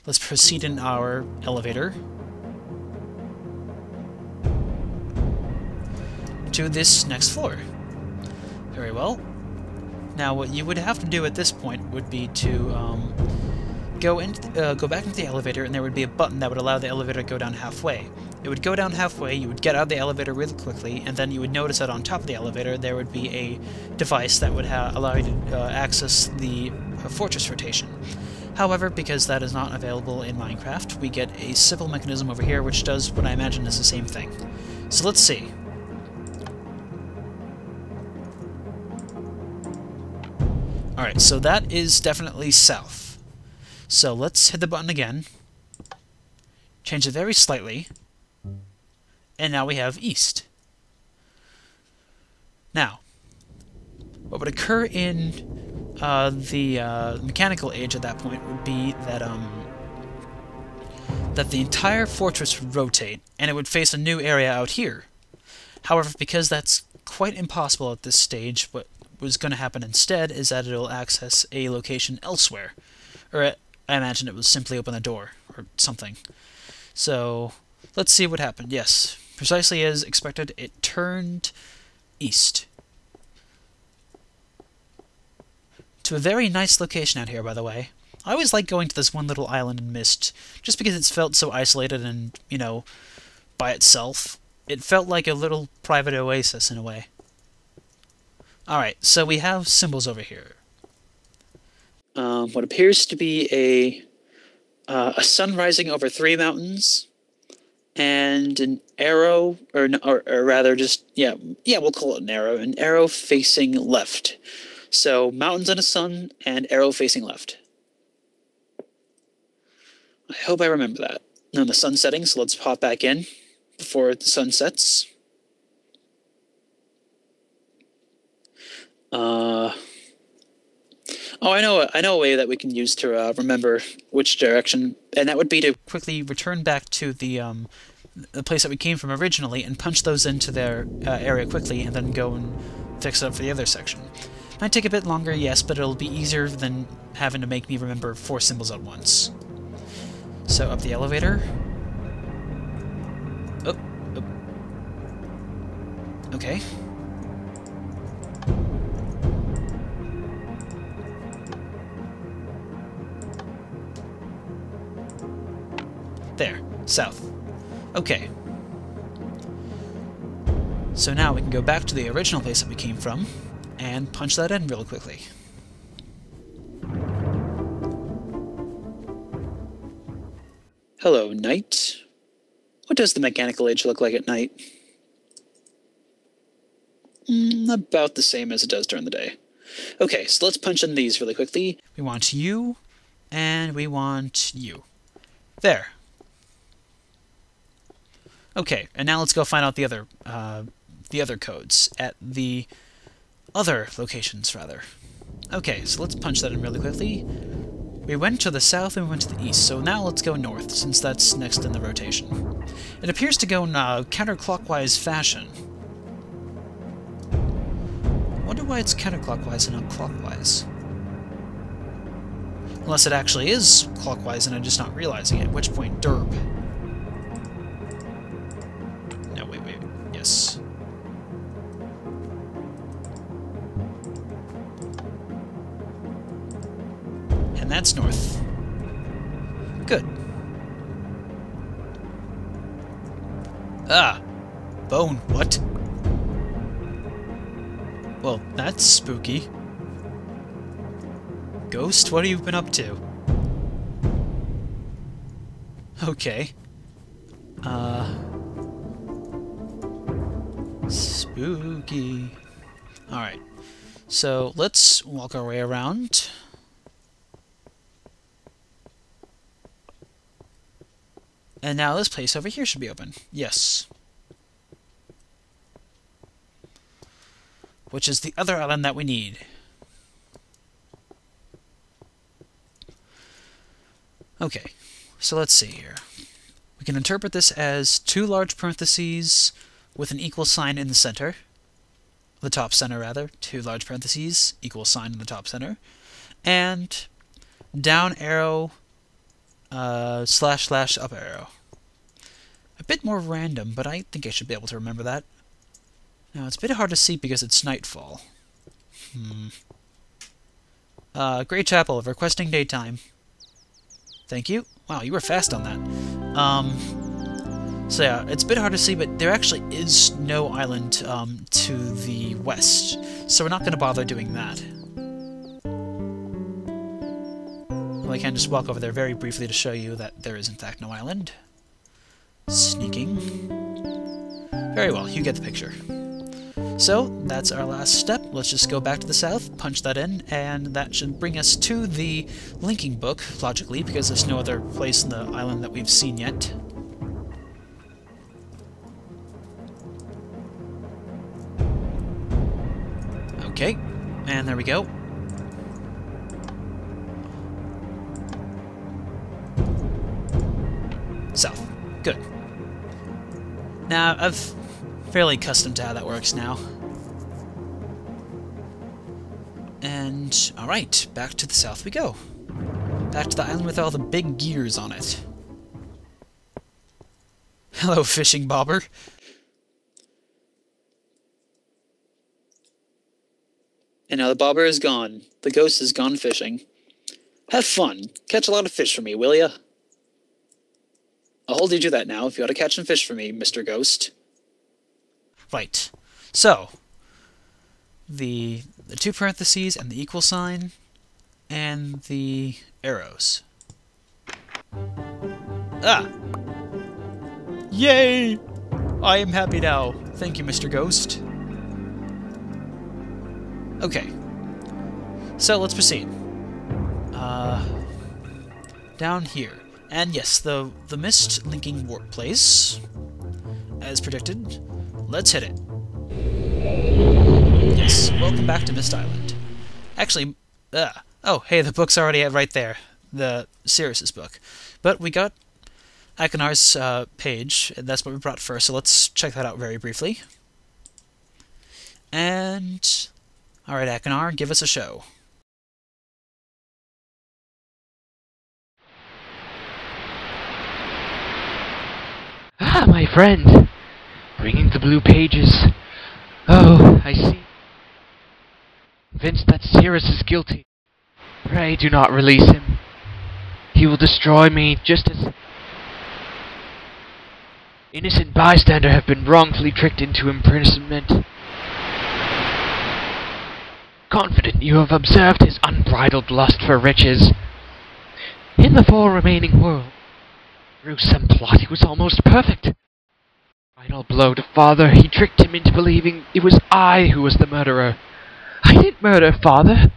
Let's proceed in our elevator to this next floor. Very well. Now, what you would have to do at this point would be to go back into the elevator, and there would be a button that would allow the elevator to go down halfway. It would go down halfway, you would get out of the elevator really quickly, and then you would notice that on top of the elevator there would be a device that would allow you to access the fortress rotation. However, because that is not available in Minecraft, we get a civil mechanism over here which does what I imagine is the same thing. So let's see. Alright, so that is definitely south. So let's hit the button again, change it very slightly, and now we have east. Now, what would occur in the mechanical age at that point would be that that the entire fortress would rotate, and it would face a new area out here. However, because that's quite impossible at this stage, what was going to happen instead is that it'll access a location elsewhere. Or I imagine it was simply open a door, or something. So, let's see what happened. Yes, precisely as expected, it turned east. To a very nice location out here, by the way. I always like going to this one little island in Myst, just because it's felt so isolated and, you know, by itself. It felt like a little private oasis in a way. Alright, so we have symbols over here. What appears to be a sun rising over 3 mountains, and an arrow, or rather just, yeah, we'll call it an arrow facing left. So, mountains and a sun, and arrow facing left. I hope I remember that. Now the sun's setting, so let's hop back in before the sun sets. Oh, I know a way that we can use to remember which direction, and that would be to quickly return back to the place that we came from originally and punch those into their area quickly, and then go and fix it up for the other section. Might take a bit longer, yes, but it'll be easier than having to make me remember 4 symbols at once. So, up the elevator. Oh. Okay. There. South. Okay. So now we can go back to the original place that we came from, and punch that in real quickly. Hello, night. What does the mechanical age look like at night? About the same as it does during the day. Okay, so let's punch in these really quickly. We want you, and we want you. There. Okay, and now let's go find out the other codes at the other locations, rather. Okay, so let's punch that in really quickly. We went to the south and we went to the east, so now let's go north, since that's next in the rotation. It appears to go in counterclockwise fashion. I wonder why it's counterclockwise and not clockwise. Unless it actually is clockwise and I'm just not realizing it, at which point derp. No, wait, yes. And that's north. Good. Ah! Bone, what? Well, that's spooky. Ghost, what have you been up to? Okay. Spooky. Alright. So, let's walk our way around. And now this place over here should be open. Yes. Which is the other island that we need. Okay, so let's see here. We can interpret this as 2 large parentheses with an equal sign in the center. The top center, rather. 2 large parentheses, equal sign in the top center. And down arrow / up arrow. A bit more random, but I think I should be able to remember that. Now, it's a bit hard to see because it's nightfall. Greychapel, requesting daytime. Thank you. Wow, you were fast on that. So yeah, it's a bit hard to see, but there actually is no island to the west, so we're not going to bother doing that. Well, I can just walk over there very briefly to show you that there is in fact no island. Sneaking. Very well, you get the picture. So, that's our last step. Let's just go back to the south, punch that in, and that should bring us to the linking book, logically, because there's no other place in the island that we've seen yet. Okay, and there we go. South. Good. Now, I'm fairly accustomed to how that works now. And, alright, back to the south we go. Back to the island with all the big gears on it. Hello, fishing bobber. And now the bobber is gone. The ghost has gone fishing. Have fun. Catch a lot of fish for me, will ya? I'll hold you to that now if you ought to catch some fish for me, Mr. Ghost. Right. So, the two parentheses and the equal sign, and the arrows. Ah! Yay! I am happy now. Thank you, Mr. Ghost. Okay. So, let's proceed. Down here. And yes, the Myst linking warp place, as predicted. Let's hit it. Yes, welcome back to Myst Island. Actually, oh, hey, the book's already right there. The Cirrus's book. But we got Achenar's page, and that's what we brought first, so let's check that out very briefly. And, alright, Achenar, give us a show. Ah, my friend! Bringing the blue pages. Oh, I see. Convinced that Cirrus is guilty. Pray do not release him. He will destroy me, just as innocent bystander have been wrongfully tricked into imprisonment. Confident you have observed his unbridled lust for riches. In the 4 remaining worlds, through some plot, he was almost perfect. Final blow to father, he tricked him into believing it was I who was the murderer. I didn't murder father.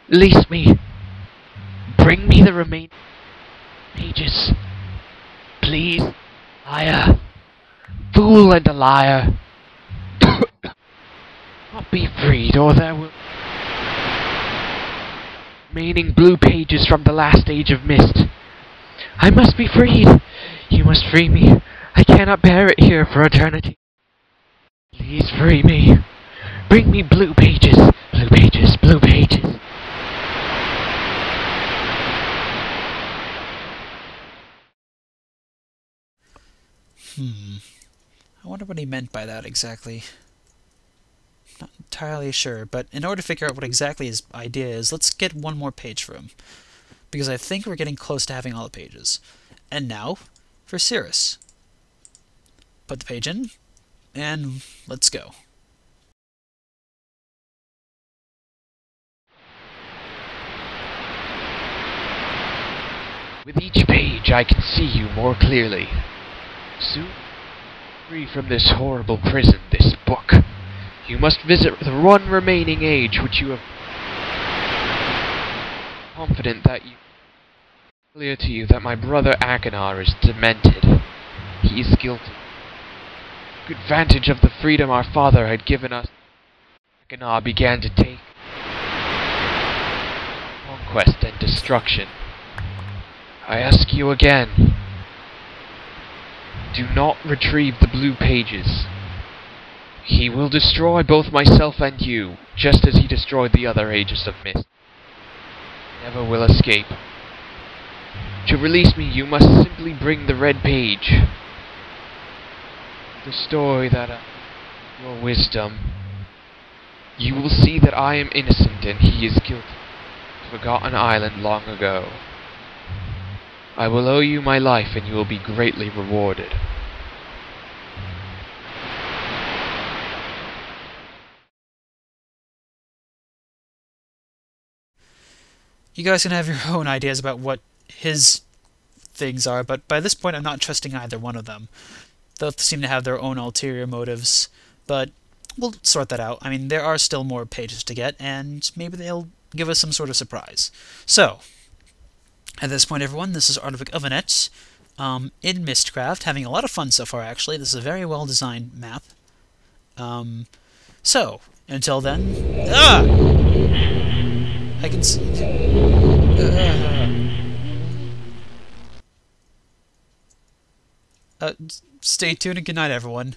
Release me. Bring me the remaining pages. Please. Liar. Fool and a liar. Not be freed, or there will remaining blue pages from the last age of Myst. I must be freed. You must free me. I cannot bear it here for eternity. Please free me. Bring me blue pages. Blue pages. Blue pages. I wonder what he meant by that exactly. Not entirely sure, but in order to figure out what exactly his idea is, let's get one more page for him. Because I think we're getting close to having all the pages. And now, for Cirrus. Put the page in, and let's go. With each page I can see you more clearly. Soon, free from this horrible prison, this book, you must visit the one remaining age which you have confident that you clear to you that my brother Achenar is demented. He is guilty. Took advantage of the freedom our father had given us. Achenar began to take conquest and destruction. I ask you again, do not retrieve the blue pages. He will destroy both myself and you, just as he destroyed the other ages of Myst. Never will escape. To release me, you must simply bring the red page. The story that, your wisdom. You will see that I am innocent and he is guilty. Forgotten Island long ago. I will owe you my life and you will be greatly rewarded. You guys can have your own ideas about what his things are, but by this point I'm not trusting either one of them. They'll seem to have their own ulterior motives, but we'll sort that out. I mean, there are still more pages to get, and maybe they'll give us some sort of surprise. So, at this point, everyone, this is Ardwick of Anet, in MYSTcraft, having a lot of fun so far, actually. This is a very well-designed map. So, until then... I can see... stay tuned and good night, everyone.